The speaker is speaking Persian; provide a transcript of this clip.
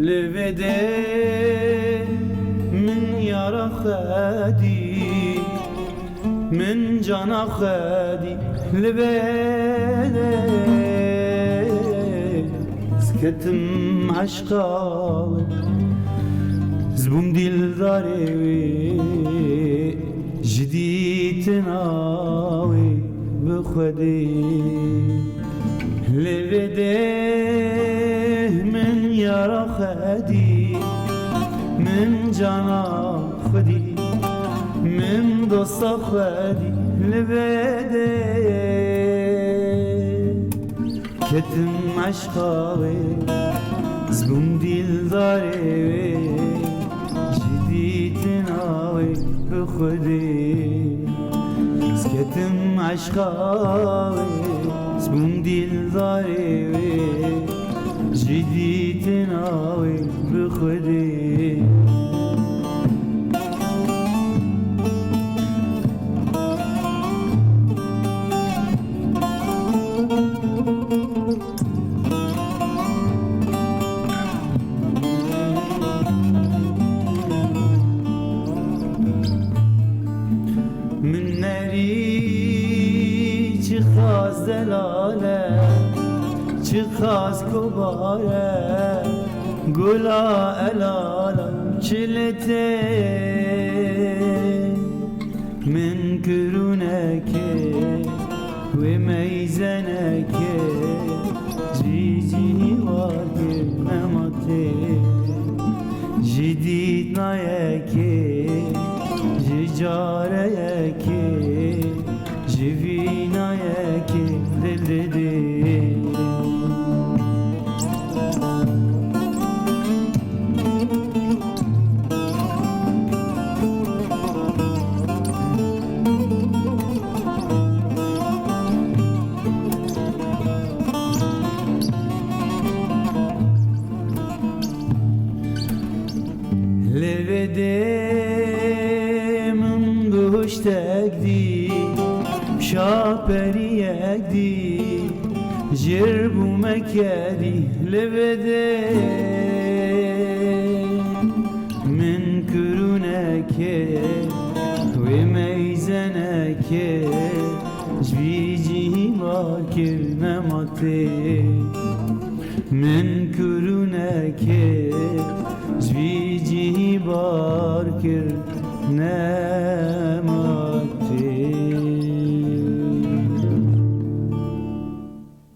لبده من يارا خدي من جانا خدي لبده سكتم عشقاوي زبوم دلداري جديد ناوي بخدي لبده من يارا خدي من جانا خدي من دوستا خدي لبده كتم عشقاوي زبوم دلداري جديد ناوي بخدي سكتم عشقاوي زبوم دلداري جديد ناوي بخدي من نری چی خواست دلاله چی خواست کباره گلا الالا چلته من کرونکه و میزنکه جیجی وارگه نماته جدید نایکه جاره کی جوینا کی دل دی لبده مشتاق دي شاپریک دی جرب و مکدی لبده من کرونکه و میزنکه جویجی مارکر نماته من کرونکه جویجی بارکر نه